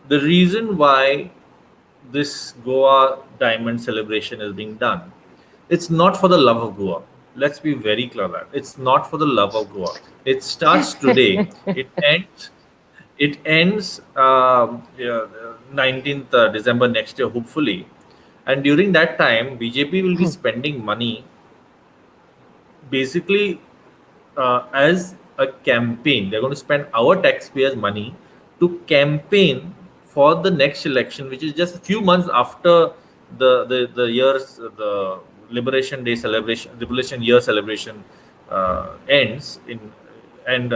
The reason why this Goa diamond celebration is being done, it's not for the love of Goa. Let's be very clear that it's not for the love of Goa. It starts today. It ends 19th December next year, hopefully. And during that time, BJP will be spending money basically as a campaign. They're going to spend our taxpayers' money to campaign for the next election, which is just a few months after the Liberation Day celebration, Liberation Year celebration ends in, and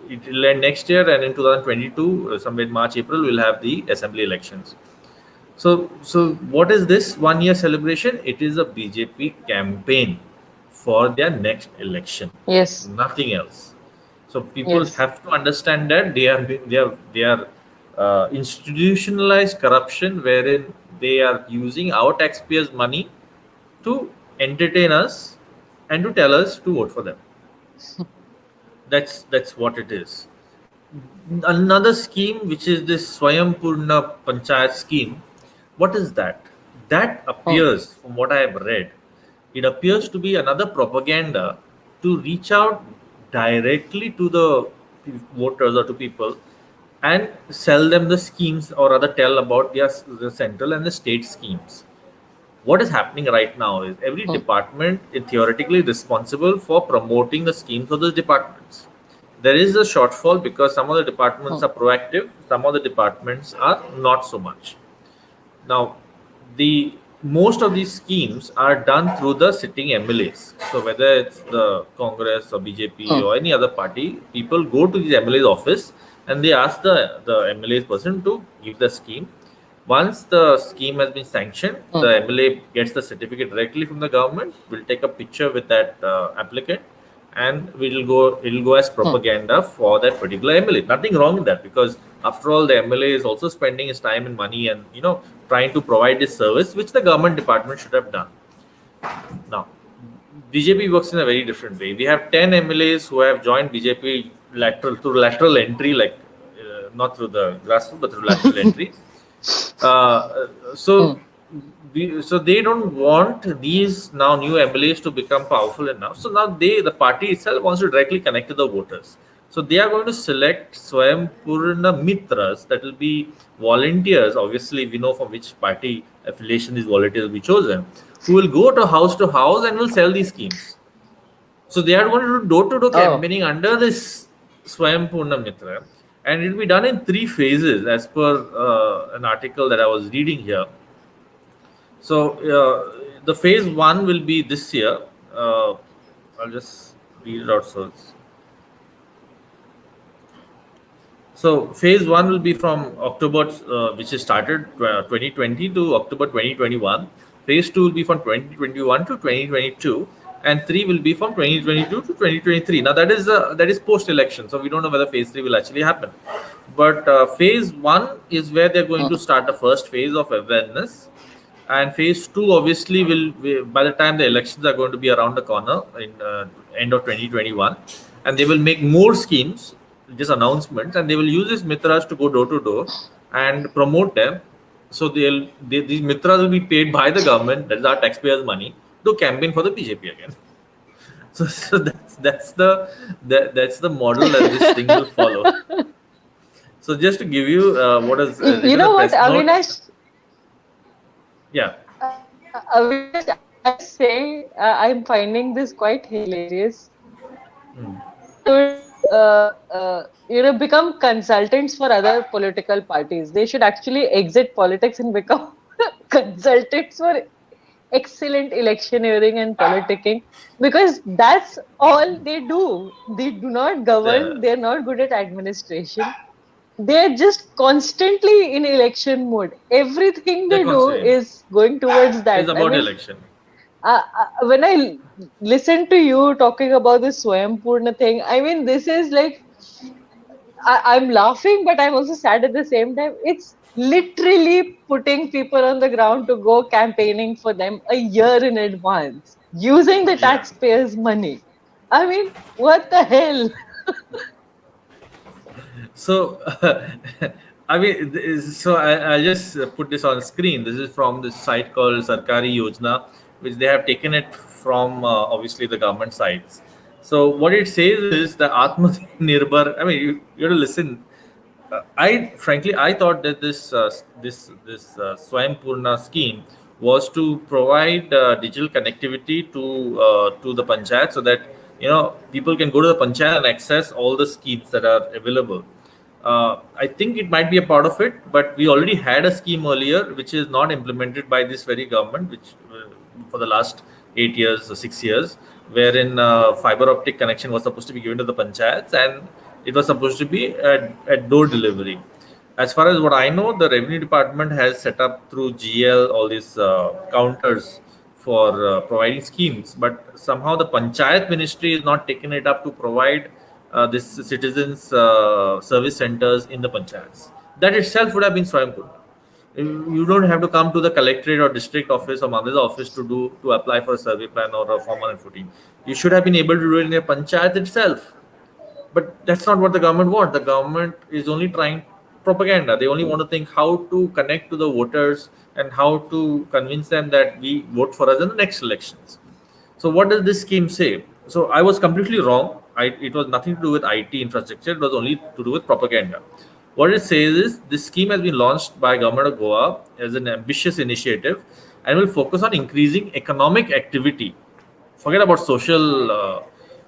it will end next year. And in 2022, somewhere in March, April, we'll have the assembly elections. So what is this 1 year celebration? It is a BJP campaign for their next election, Yes, nothing else. So people yes. have to understand that they are institutionalized corruption, wherein they are using our taxpayers' money to entertain us and to tell us to vote for them. That's what it is. Another scheme, which is this Swayam Purna Panchayat scheme. What is that? That Hmm. appears, from what I have read, it appears to be another propaganda to reach out directly to the voters or to people and sell them the schemes, or rather tell about the central and the state schemes. What is happening right now is every Hmm. department is theoretically responsible for promoting the schemes of those departments. There is a shortfall because some of the departments Hmm. are proactive, some of the departments are not so much. Now, the most of these schemes are done through the sitting MLAs. So whether it's the Congress or BJP Hmm. or any other party, people go to the MLA's office and they ask the MLA's person to give the scheme. Once the scheme has been sanctioned, Hmm. the MLA gets the certificate directly from the government. We'll take a picture with that applicant, and it'll go as Hmm. propaganda for that particular MLA. Nothing wrong in that, because after all, the MLA is also spending his time and money, and trying to provide this service which the government department should have done. Now, BJP works in a very different way. We have 10 MLAs who have joined BJP through lateral entry, like not through the grassroots but through lateral entry. So Hmm. so they don't want these now new MLAs to become powerful enough. So now the party itself wants to directly connect to the voters. So they are going to select Swayam Purna Mitras, that will be volunteers. Obviously, we know from which party affiliation these volunteers will be chosen, who will go to house and will sell these schemes. So they are going to do door-to-door Oh, campaigning under this Swayam Purna Mitra, and it will be done in three phases, as per an article that I was reading here. So the phase one will be this year. Uh, I'll just read it out. So phase one will be from October, which is started 2020 to October 2021. Phase two will be from 2021 to 2022, and three will be from 2022 to 2023. Now that is post election, so we don't know whether phase three will actually happen. But phase one is where they're going to hmm. start the first phase of awareness, and phase two obviously will by the time the elections are going to be around the corner in end of 2021, and they will make more schemes, just announcements, and they will use these mitras to go door to door and promote them. So these mitras will be paid by the government, that's our taxpayers money, to campaign for the BJP again. So that's the model that this thing will follow. So just to give you what is You written in the know what, press note. Avinash? Yeah. Avinash, I must say, I'm finding this quite hilarious. They should, become consultants for other political parties. They should actually exit politics and become consultants for excellent electioneering and politicking, because that's all they do. They do not Yeah. govern, they're not good at administration. They're just constantly in election mode. Everything They're they do constantly is going towards is that. I about mean, election. when I listen to you talking about this Swayam thing, I mean, this is like, I'm laughing, but I'm also sad at the same time. It's literally putting people on the ground to go campaigning for them a year in advance using the Yeah. taxpayers' money. I mean, what the hell? So I mean, I'll just put this on screen. This is from this site called Sarkari Yojana, which they have taken it from obviously the government sites. So what it says is the Atmanirbhar. I mean, you have to listen. I thought that this Swayam Purna scheme was to provide digital connectivity to the panchayat, so that people can go to the panchayat and access all the schemes that are available. I think it might be a part of it, but we already had a scheme earlier which is not implemented by this very government, which for the last 8 years or 6 years, wherein fiber optic connection was supposed to be given to the panchayats, and it was supposed to be at door delivery. As far as what I know, the revenue department has set up through GL all these counters for providing schemes, but somehow the panchayat ministry is not taking it up to provide this citizens service centers in the panchayats. That itself would have been Swayam. You don't have to come to the collectorate or district office or mother's office to apply for a survey plan or a form 114. You should have been able to do it in a panchayat itself. But that's not what the government wants. The government is only trying propaganda. They only want to think how to connect to the voters and how to convince them that we vote for us in the next elections. So what does this scheme say? So I was completely wrong. It was nothing to do with IT infrastructure. It was only to do with propaganda. What it says is this scheme has been launched by government of Goa as an ambitious initiative and will focus on increasing economic activity. Forget about social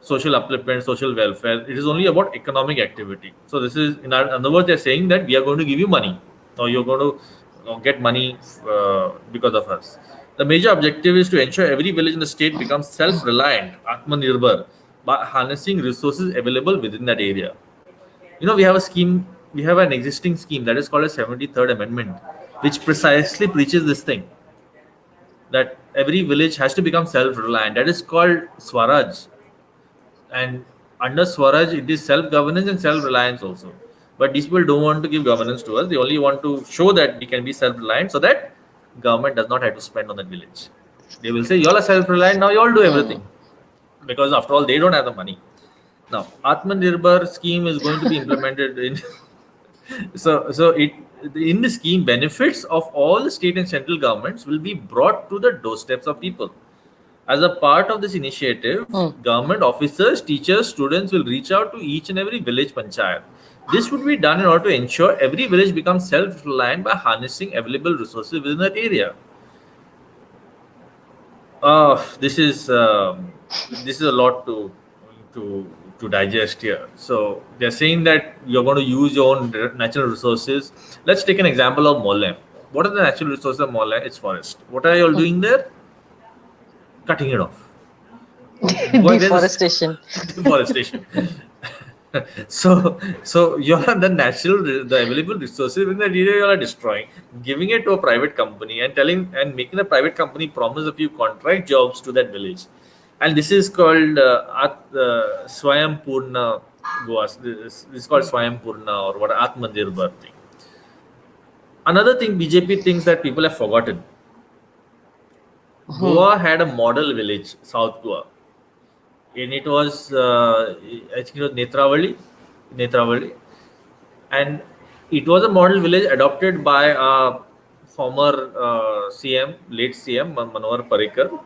upliftment, social welfare. It is only about economic activity. So this is, in other words, they're saying that we are going to give you money, or you're going to get money because of us. The major objective is to ensure every village in the state becomes self-reliant, Atmanirbhar, by harnessing resources available within that area. We have a scheme, we have an existing scheme that is called a 73rd Amendment, which precisely preaches this thing, that every village has to become self-reliant. That is called Swaraj. And under Swaraj, it is self-governance and self-reliance also. But these people don't want to give governance to us. They only want to show that we can be self-reliant, so that government does not have to spend on that village. They will say, you all are self-reliant, now you all do everything. Because after all, they don't have the money. Now, Atmanirbhar scheme is going to be implemented in in the scheme, benefits of all the state and central governments will be brought to the doorsteps of people. As a part of this initiative, government officers, teachers, students will reach out to each and every village panchayat. This would be done in order to ensure every village becomes self-reliant by harnessing available resources within that area. This is a lot to digest here. So they're saying that you're going to use your own natural resources. Let's take an example of Mollem. What are the natural resources of Mollem? It's forest. What are you all doing there? Cutting it off. Deforestation. Deforestation. so you are the available resources in the area you are destroying, giving it to a private company and making the private company promise a few contract jobs to that village. And this is called Swayam Purna Goa. This is called Swayam Purna, or what, Atmanirbhar thing. Another thing BJP thinks that people have forgotten. Goa had a model village, South Goa, and it was, I think it was Netravali, and it was a model village adopted by a former late CM Manohar Parrikar.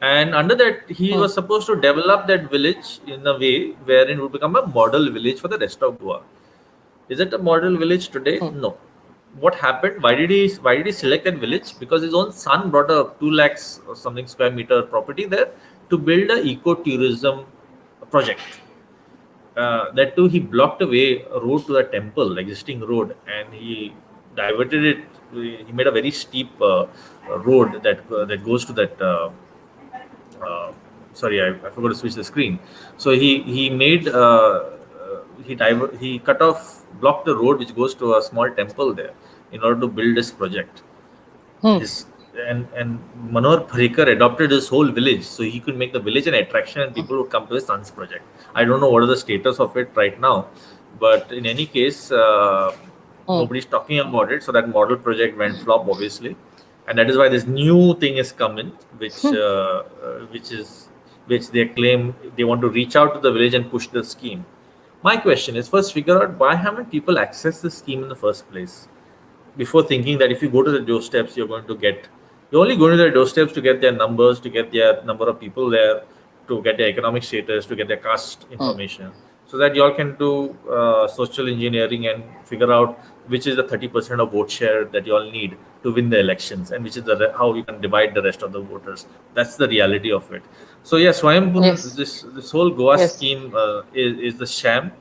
And under that, he was supposed to develop that village in a way wherein it would become a model village for the rest of Goa. Is it a model village today? No. What happened? Why did he select that village? Because his own son brought a 2 lakhs or something square meter property there to build a eco-tourism project. That too, he blocked away a road to the temple, existing road, and he diverted it. He made a very steep road that goes to that. Sorry, I forgot to switch the screen. So he made he blocked the road which goes to a small temple there in order to build this project. And Manohar Parrikar adopted his whole village so he could make the village an attraction and people would come to his son's project. I don't know what is the status of it right now, but in any case, nobody's talking about it. So that model project went flop, obviously. And that is why this new thing is coming, which they claim they want to reach out to the village and push the scheme. My question is, first figure out why haven't people accessed this scheme in the first place, before thinking that if you go to the doorsteps, you're only going to their doorsteps to get their numbers, to get their number of people there, to get their economic status, to get their caste information, so that you all can do social engineering and figure out which is the 30% of vote share that you all need to win the elections, and which is how you can divide the rest of the voters. That's the reality of it. So yeah, Swayambhu, Yes. this whole Goa Yes. scheme is the sham.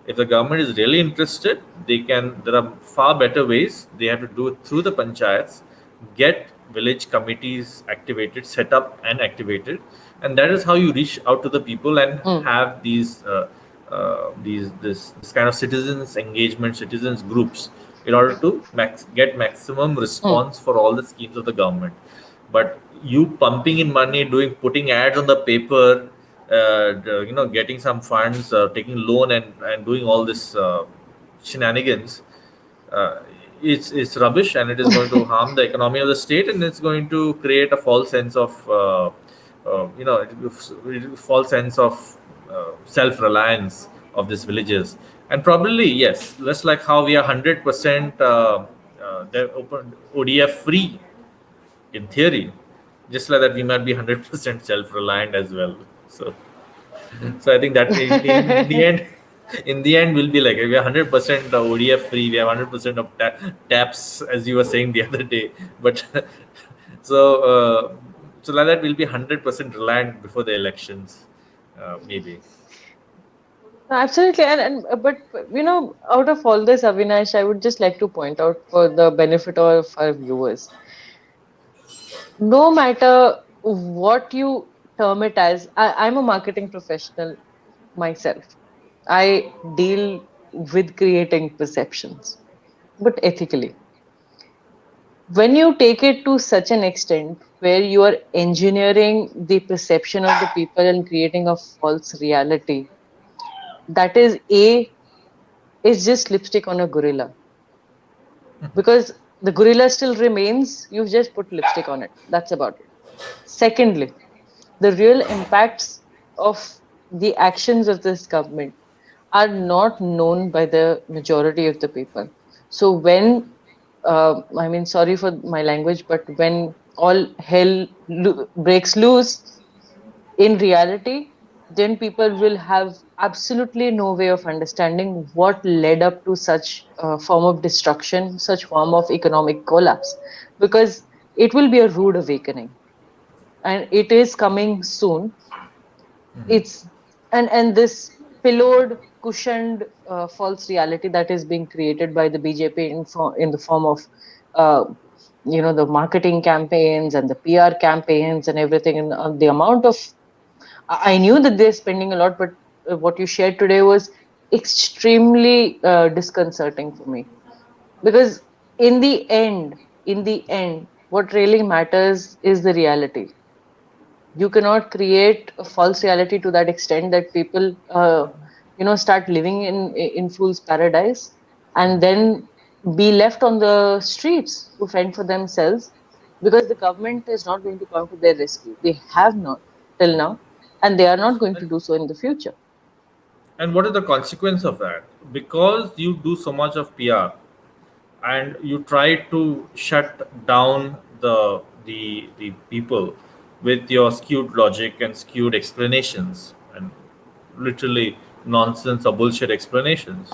If the government is really interested, there are far better ways. They have to do it through the panchayats, get village committees activated, set up and activated, and that is how you reach out to the people and have this kind of citizens engagement, citizens groups, in order to get maximum response for all the schemes of the government. But you pumping in money, putting ads on the paper, getting some funds, taking loan and doing all this shenanigans, it's rubbish, and it is going to harm the economy of the state, and it's going to create a false sense of false sense of self-reliance of these villages. And probably, yes, just like how we are 100% they're open ODF free in theory, just like that we might be 100% self-reliant as well. So I think that in the end will be like, we are 100% ODF free, we have 100% of taps, as you were saying the other day. But so like that we'll be 100% reliant before the elections, maybe. Absolutely, but out of all this, Avinash, I would just like to point out, for the benefit of our viewers, no matter what you term it as, I'm a marketing professional myself. I deal with creating perceptions, but ethically. When you take it to such an extent where you are engineering the perception of the people and creating a false reality, that is just lipstick on a gorilla. Because the gorilla still remains, you've just put lipstick on it. That's about it. Secondly, the real impacts of the actions of this government are not known by the majority of the people. So when, sorry for my language, but when all hell breaks loose, in reality, then people will have absolutely no way of understanding what led up to such form of destruction, such form of economic collapse, because it will be a rude awakening, and it is coming soon. It's and this pillowed, cushioned false reality that is being created by the BJP in the form of the marketing campaigns and the PR campaigns and everything, and the amount of, I knew that they're spending a lot, but what you shared today was extremely disconcerting for me, because in the end, what really matters is the reality. You cannot create a false reality to that extent that people start living in fool's paradise and then be left on the streets to fend for themselves, because the government is not going to come to their rescue. They have not till now, and they are not going to do so in the future. And what is the consequence of that? Because you do so much of PR and you try to shut down the people with your skewed logic and skewed explanations and literally nonsense or bullshit explanations,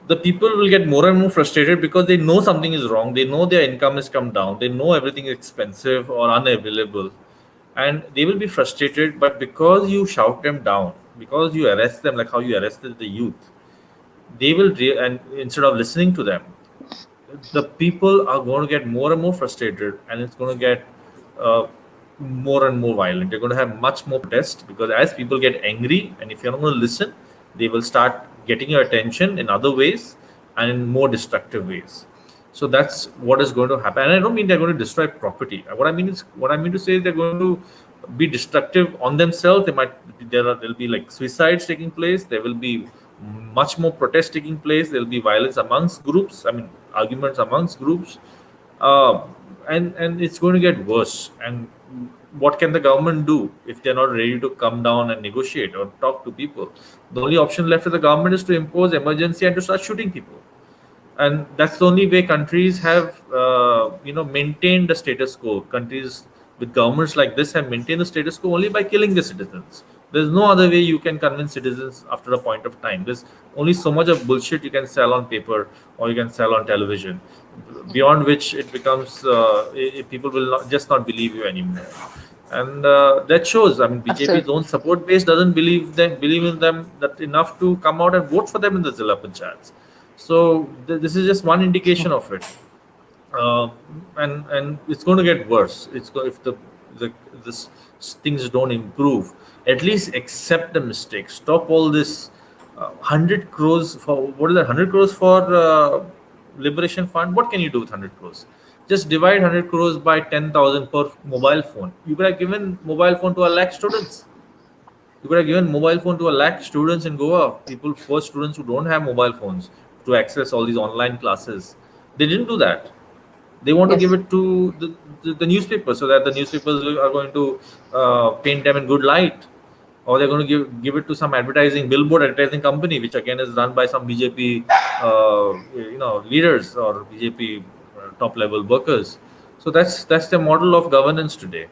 the people will get more and more frustrated because they know something is wrong. They know their income has come down. They know everything is expensive or unavailable, and they will be frustrated. But because you shout them down, because you arrest them like how you arrested the youth, they will and instead of listening to them, the people are going to get more and more frustrated, and it's going to get more and more violent. They're going to have much more protest, because as people get angry, and if you're not going to listen, they will start getting your attention in other ways and in more destructive ways. So that's what is going to happen. And I don't mean they're going to destroy property. What I mean to say is they're going to be destructive on themselves. There'll be like suicides taking place. There will be much more protest taking place. There will be violence amongst groups. Arguments amongst groups, and it's going to get worse. And what can the government do if they're not ready to come down and negotiate or talk to people? The only option left for the government is to impose emergency and to start shooting people. And that's the only way countries have maintained the status quo. Countries with governments like this have maintained the status quo only by killing the citizens. There's no other way you can convince citizens after a point of time. There's only so much of bullshit you can sell on paper or you can sell on television, beyond which it becomes people will not believe you anymore. And that shows. I mean, BJP's own support base doesn't believe in them that enough to come out and vote for them in the Zilla Panchayats. So this is just one indication of it, and it's going to get worse. If this things don't improve, at least accept the mistake. Stop all this. 100 crores for what is that? 100 crores for Liberation Fund. What can you do with 100 crores? Just divide 100 crores by 10,000 per mobile phone. You could have given mobile phone to 1 lakh students. You could have given mobile phone to 1 lakh students in Goa. Poor students who don't have mobile phones to access all these online classes. They didn't do that. They want to give it to the newspapers so that the newspapers are going to paint them in good light, or they're going to give it to some billboard advertising company, which again is run by some BJP leaders or BJP top level workers. So that's the model of governance today.